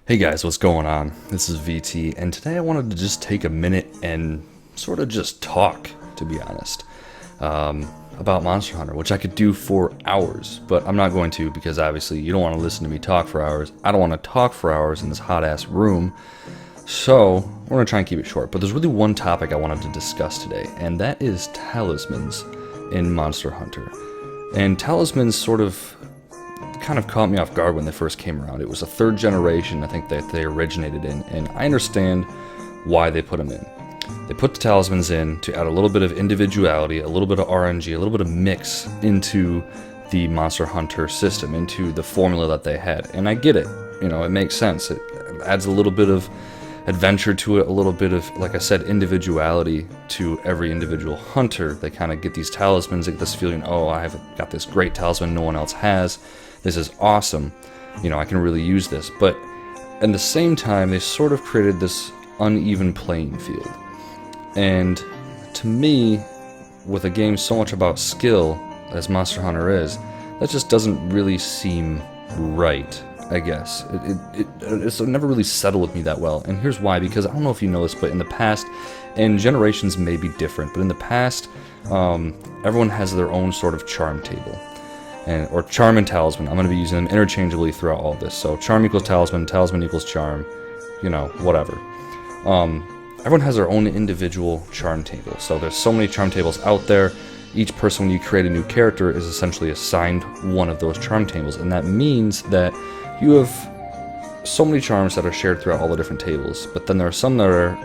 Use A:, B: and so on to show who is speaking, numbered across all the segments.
A: Hey guys, what's going on? This is VT, and today I wanted to just take a minute and sort of just talk, to be honest, about Monster Hunter, which I could do for hours, but I'm not going to because obviously you don't want to listen to me talk for hours. I don't want to talk for hours in this hot-ass room, so we're going to try and keep it short. But there's really one topic I wanted to discuss today, and that is Talismans in Monster Hunter. And Talismans sort of kind of caught me off guard when they first came around. It was a third generation, I think, that they originated in, and I understand why they put them in. They put the Talismans in to add a little bit of individuality, a little bit of RNG, a little bit of mix into the Monster Hunter system, into the formula that they had. And I get it, it makes sense. It adds a little bit of adventure to it, a little bit of, like I said, individuality to every individual hunter. They kind of get these talismans, they get this feeling, oh, I have got this great talisman no one else has. This is awesome. I can really use this. But at the same time, they sort of created this uneven playing field. And to me, with a game so much about skill as Monster Hunter is, that just doesn't really seem right, I guess. It's never really settled with me that well. And here's why, because I don't know if you know this, but in the past, and generations may be different, but in the past, everyone has their own sort of charm table. Or charm and talisman. I'm going to be using them interchangeably throughout all this. So charm equals talisman, talisman equals charm, whatever. Everyone has their own individual charm table. So there's so many charm tables out there. Each person, when you create a new character, is essentially assigned one of those charm tables. And that means that you have so many charms that are shared throughout all the different tables. But then there are some that are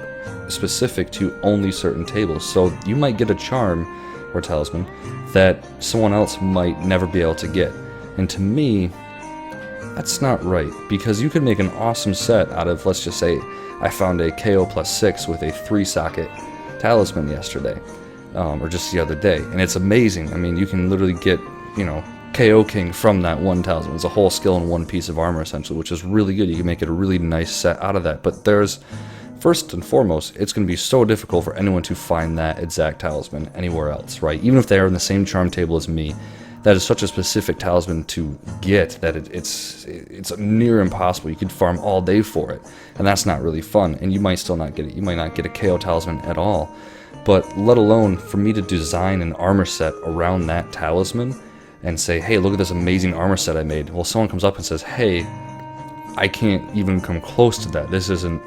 A: specific to only certain tables. So you might get a charm or talisman that someone else might never be able to get. And to me, that's not right, because you could make an awesome set out of, let's just say, I found a KO plus 6 with a 3-socket talisman yesterday, or just the other day, and it's amazing. I mean, you can literally get, KO King from that one talisman. It's a whole skill in one piece of armor, essentially, which is really good. You can make it a really nice set out of that, but first and foremost, it's going to be so difficult for anyone to find that exact talisman anywhere else, right? Even if they are in the same charm table as me, that is such a specific talisman to get that it's near impossible. You could farm all day for it, and that's not really fun, and you might still not get it. You might not get a KO talisman at all, but let alone for me to design an armor set around that talisman and say, hey, look at this amazing armor set I made. Well, someone comes up and says, hey, I can't even come close to that. This isn't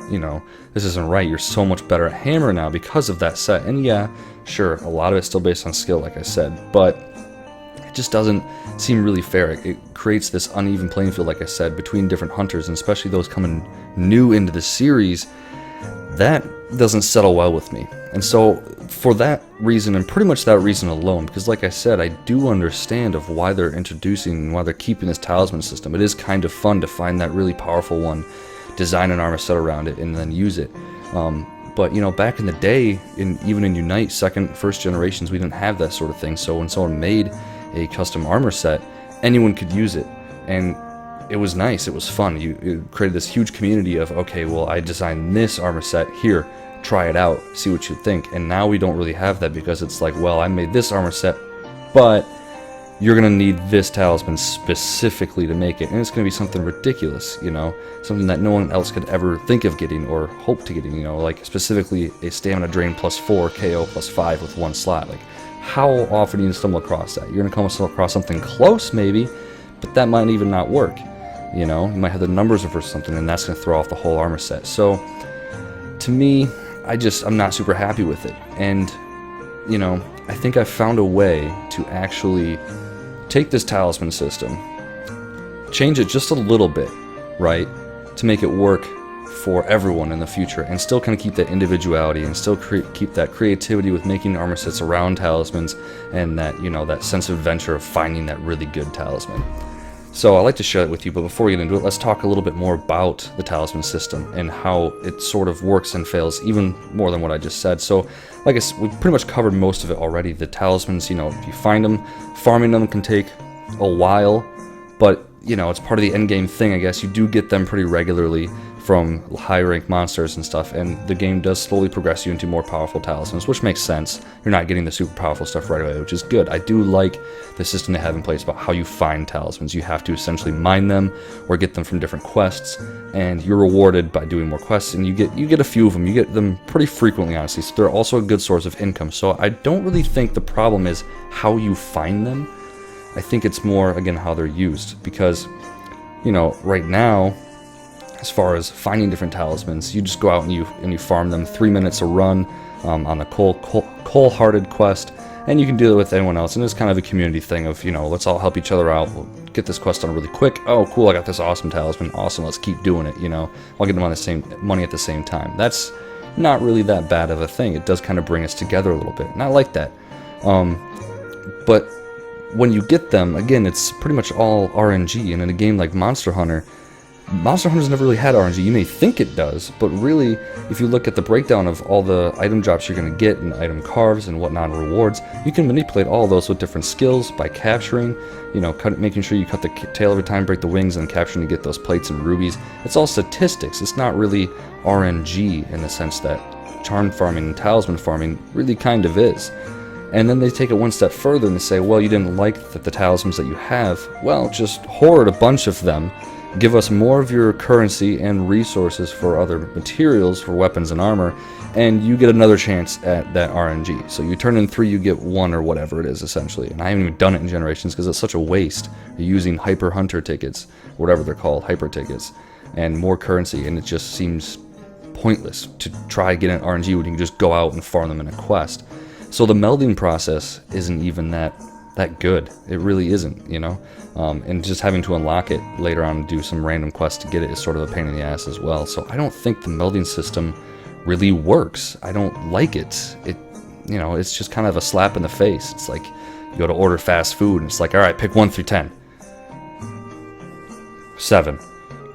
A: right. You're so much better at hammer now because of that set. And yeah, sure, a lot of it's still based on skill, like I said, but it just doesn't seem really fair. It creates this uneven playing field, like I said, between different hunters, and especially those coming new into the series. That doesn't settle well with me. And so for that reason, and pretty much that reason alone, because like I said, I do understand of why they're introducing and why they're keeping this talisman system. It is kind of fun to find that really powerful one, design an armor set around it, and then use it. But back in the day, even in Unite, first generations, we didn't have that sort of thing. So when someone made a custom armor set, anyone could use it, and it was nice. It was fun. It created this huge community of, okay, well, I designed this armor set here. Try it out, see what you think. And now we don't really have that, because it's like, well, I made this armor set, but you're gonna need this talisman specifically to make it, and it's gonna be something ridiculous, something that no one else could ever think of getting or hope to getting, like specifically a stamina drain plus 4, KO plus 5 with one slot. Like, how often do you stumble across that? You're gonna come across something close, maybe, but that might even not work. You might have the numbers for something, and that's gonna throw off the whole armor set. So, to me, I'm not super happy with it. And, I think I found a way to actually take this talisman system, change it just a little bit, right, to make it work for everyone in the future, and still kind of keep that individuality, and still keep that creativity with making armor sets around talismans, and that, that sense of adventure of finding that really good talisman. So I'd like to share that with you, but before we get into it, let's talk a little bit more about the talisman system and how it sort of works and fails, even more than what I just said. So, like I said, we've pretty much covered most of it already. The talismans, if you find them, farming them can take a while, but, it's part of the endgame thing, I guess. You do get them pretty regularly from high rank monsters and stuff, and the game does slowly progress you into more powerful talismans, which makes sense. You're not getting the super powerful stuff right away, which is good. I do like the system they have in place about how you find talismans. You have to essentially mine them or get them from different quests, and you're rewarded by doing more quests, and you get a few of them. You get them pretty frequently, honestly, so they're also a good source of income. So I don't really think the problem is how you find them. I think it's more, again, how they're used, because, you know, right now, as far as finding different talismans, you just go out and you farm them. 3 minutes a run on the cold-hearted quest, and you can do it with anyone else. And it's kind of a community thing of, you know, let's all help each other out. We'll get this quest done really quick. Oh, cool! I got this awesome talisman. Awesome. Let's keep doing it. You know, I'll get them on the same money at the same time. That's not really that bad of a thing. It does kind of bring us together a little bit, and I like that. But when you get them, again, it's pretty much all RNG. And in a game like Monster Hunter's never really had RNG. You may think it does, but really, if you look at the breakdown of all the item drops you're going to get and item carves and whatnot and rewards, you can manipulate all those with different skills by capturing, you know, making sure you cut the tail every time, break the wings, and capturing to get those plates and rubies. It's all statistics. It's not really RNG in the sense that charm farming and talisman farming really kind of is. And then they take it one step further and they say, well, you didn't like the talismans that you have. Well, just hoard a bunch of them. Give us more of your currency and resources for other materials, for weapons and armor, and you get another chance at that RNG. So you turn in 3, you get 1, or whatever it is, essentially. And I haven't even done it in Generations because it's such a waste. You're using Hyper Hunter tickets, whatever they're called, Hyper tickets, and more currency, and it just seems pointless to try getting RNG when you can just go out and farm them in a quest. So the melding process isn't even that good. It really isn't, you know? And just having to unlock it later on and do some random quests to get it is sort of a pain in the ass as well. So I don't think the melding system really works. I don't like it. You know, it's just kind of a slap in the face. It's like you go to order fast food and it's like, all right, pick 1 through 10. 7.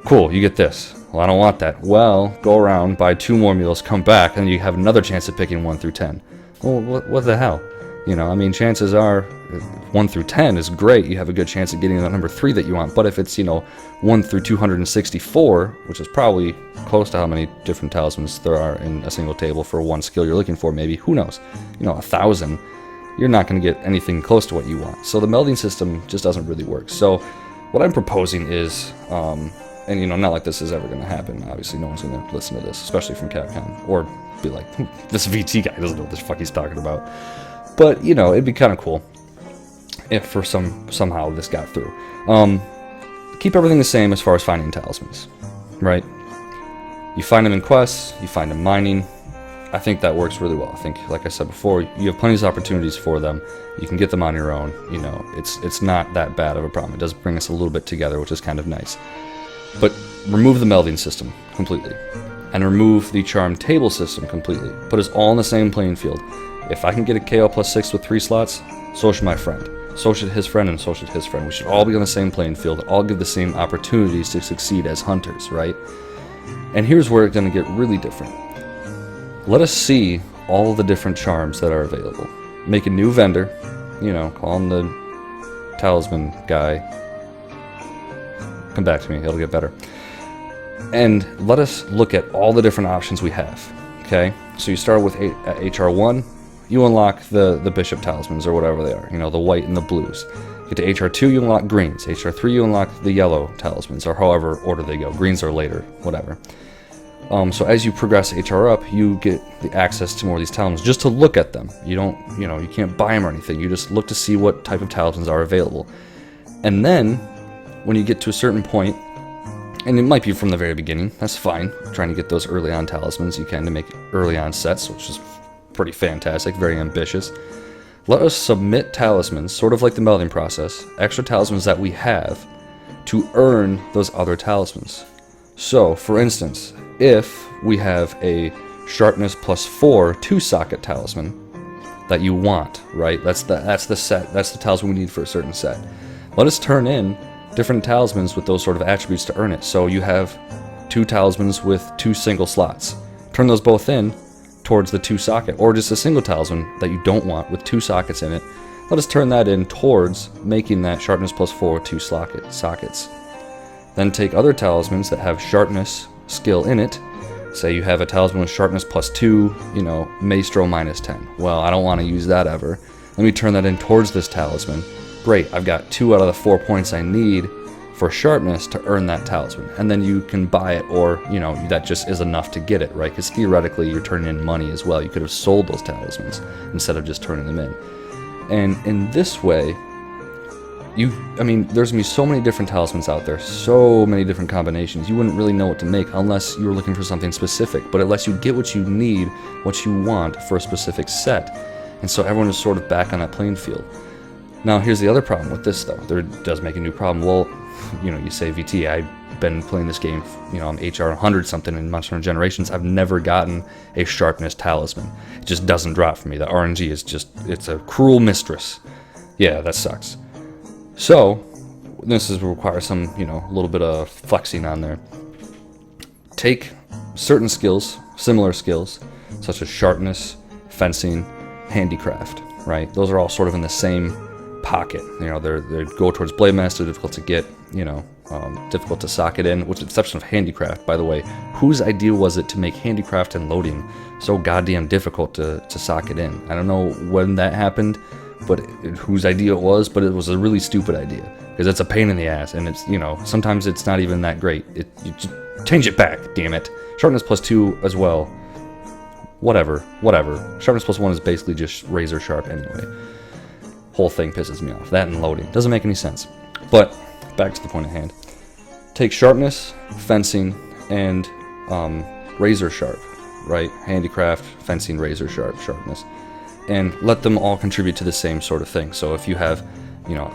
A: Cool, you get this. Well, I don't want that. Well, go around, buy 2 more meals, come back, and you have another chance of picking 1 through 10. Well, what the hell? You know, I mean, chances are 1 through 10 is great. You have a good chance of getting that number 3 that you want. But if it's, you know, 1 through 264, which is probably close to how many different talismans there are in a single table for one skill you're looking for, maybe, who knows? You know, 1,000, you're not going to get anything close to what you want. So the melding system just doesn't really work. So what I'm proposing is, and, you know, not like this is ever going to happen. Obviously, no one's going to listen to this, especially from Capcom, or be like, this VT guy doesn't know what the fuck he's talking about. But, you know, it'd be kind of cool if for somehow this got through. Keep everything the same as far as finding talismans, right? You find them in quests, you find them mining. I think that works really well. I think, like I said before, you have plenty of opportunities for them. You can get them on your own. You know, it's not that bad of a problem. It does bring us a little bit together, which is kind of nice. But remove the melding system completely, and remove the charm table system completely. Put us all in the same playing field. If I can get a KO plus 6 with 3 slots, so should my friend. So should his friend, and so should his friend. We should all be on the same playing field, all give the same opportunities to succeed as hunters, right? And here's where it's going to get really different. Let us see all the different charms that are available. Make a new vendor, you know, call him the talisman guy. Come back to me, it'll get better. And let us look at all the different options we have, okay? So you start with HR1, you unlock the bishop talismans, or whatever they are, you know, the white and the blues. Get to HR2, you unlock greens. HR3, you unlock the yellow talismans, or however order they go. Greens are later, whatever. So as you progress HR up, you get the access to more of these talismans just to look at them. You don't, you know, you can't buy them or anything. You just look to see what type of talismans are available. And then, when you get to a certain point, and it might be from the very beginning, that's fine. Trying to get those early on talismans you can to make early on sets, which is pretty fantastic, very ambitious. Let us submit talismans, sort of like the melding process, extra talismans that we have, to earn those other talismans. So, for instance, if we have a sharpness plus 4 2-socket talisman that you want, right? That's the set. That's the talisman we need for a certain set. Let us turn in different talismans with those sort of attributes to earn it. So you have 2 talismans with 2 single slots. Turn those both in towards the 2-socket, or just a single talisman that you don't want with 2 sockets in it. Let us turn that in towards making that sharpness plus 4 2 sockets. Then take other talismans that have sharpness skill in it. Say you have a talisman with sharpness +2, you know, maestro -10. Well, I don't want to use that ever. Let me turn that in towards this talisman. Great, I've got 2 out of the 4 points I need for sharpness to earn that talisman. And then you can buy it, or, you know, that just is enough to get it, right? Because theoretically, you're turning in money as well. You could have sold those talismans instead of just turning them in. And in this way, I mean, there's going to be so many different talismans out there, so many different combinations. You wouldn't really know what to make unless you were looking for something specific. But it lets you get what you need, what you want for a specific set. And so everyone is sort of back on that playing field. Now, here's the other problem with this, though. There does make a new problem. Well, you know, you say, VT, I've been playing this game, you know, I'm HR 100 something in Monster Hunter Generations. I've never gotten a sharpness talisman. It just doesn't drop for me. The RNG is just, it's a cruel mistress. Yeah, that sucks. So, this is require some, you know, a little bit of flexing on there. Take certain skills, similar skills, such as sharpness, fencing, handicraft, right? Those are all sort of in the same pocket. You know, they go towards Blade Master, difficult to get, you know, difficult to sock it in, with the exception of handicraft, by the way. Whose idea was it to make handicraft and loading so goddamn difficult to sock it in? I don't know when that happened, but whose idea it was, but it was a really stupid idea, because it's a pain in the ass, and it's, you know, sometimes it's not even that great. You just change it back, damn it. Sharpness +2 as well. Whatever. Sharpness +1 is basically just razor sharp anyway. Whole thing pisses me off. That and loading. Doesn't make any sense. But, back to the point at hand. Take sharpness, fencing, and razor sharp, right? Handicraft, fencing, razor sharp, sharpness. And let them all contribute to the same sort of thing. So if you have, you know,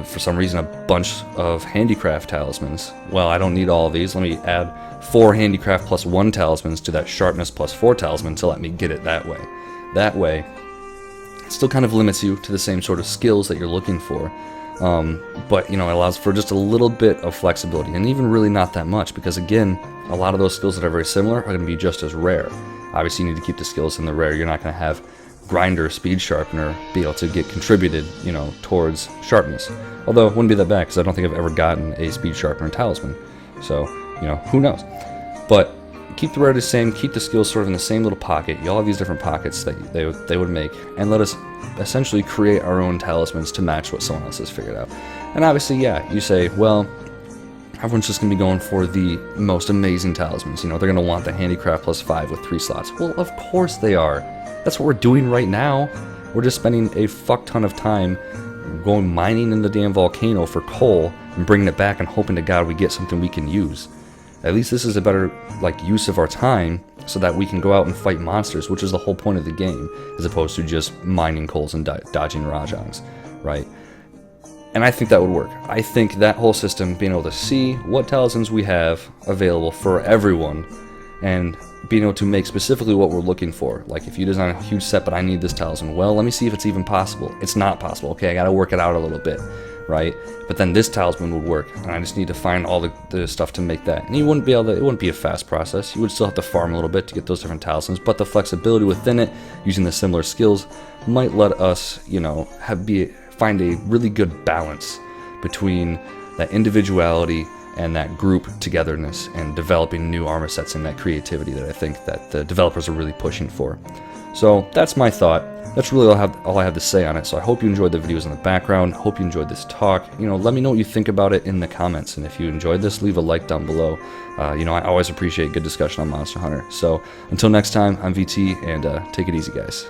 A: for some reason, a bunch of handicraft talismans, well, I don't need all of these. Let me add 4 handicraft +1 talismans to that sharpness +4 talisman to let me get it that way. That way, it still kind of limits you to the same sort of skills that you're looking for. But, you know, it allows for just a little bit of flexibility, and even really not that much, because again, a lot of those skills that are very similar are going to be just as rare. Obviously, you need to keep the skills in the rare. You're not going to have grinder, speed sharpener be able to get contributed, you know, towards sharpness. Although it wouldn't be that bad, because I don't think I've ever gotten a speed sharpener talisman. So, you know, who knows? But keep the rarity the same, keep the skills sort of in the same little pocket. You all have these different pockets that they would make, and let us essentially create our own talismans to match what someone else has figured out. And obviously, yeah, you say, well, everyone's just going to be going for the most amazing talismans. You know, they're going to want the handicraft +5 with 3 slots. Well, of course they are. That's what we're doing right now. We're just spending a fuck ton of time going mining in the damn volcano for coal and bringing it back and hoping to God we get something we can use. At least this is a better, like, use of our time, so that we can go out and fight monsters, which is the whole point of the game, as opposed to just mining coals and dodging Rajangs, right? And I think that would work. I think that whole system, being able to see what talismans we have available for everyone, and being able to make specifically what we're looking for. Like, if you design a huge set, but I need this talisman, well, let me see if it's even possible. It's not possible. Okay, I gotta work it out a little bit, right? But then this talisman would work, and I just need to find all the stuff to make that. And you wouldn't be able to, it wouldn't be a fast process. You would still have to farm a little bit to get those different talismans, but the flexibility within it, using the similar skills, might let us, you know, find a really good balance between that individuality and that group togetherness, and developing new armor sets and that creativity that I think that the developers are really pushing for. So that's my thought. That's really all I have to say on it. So I hope you enjoyed the videos in the background. Hope you enjoyed this talk. You know, let me know what you think about it in the comments. And if you enjoyed this, leave a like down below. You know, I always appreciate good discussion on Monster Hunter. So until next time, I'm VT, and take it easy, guys.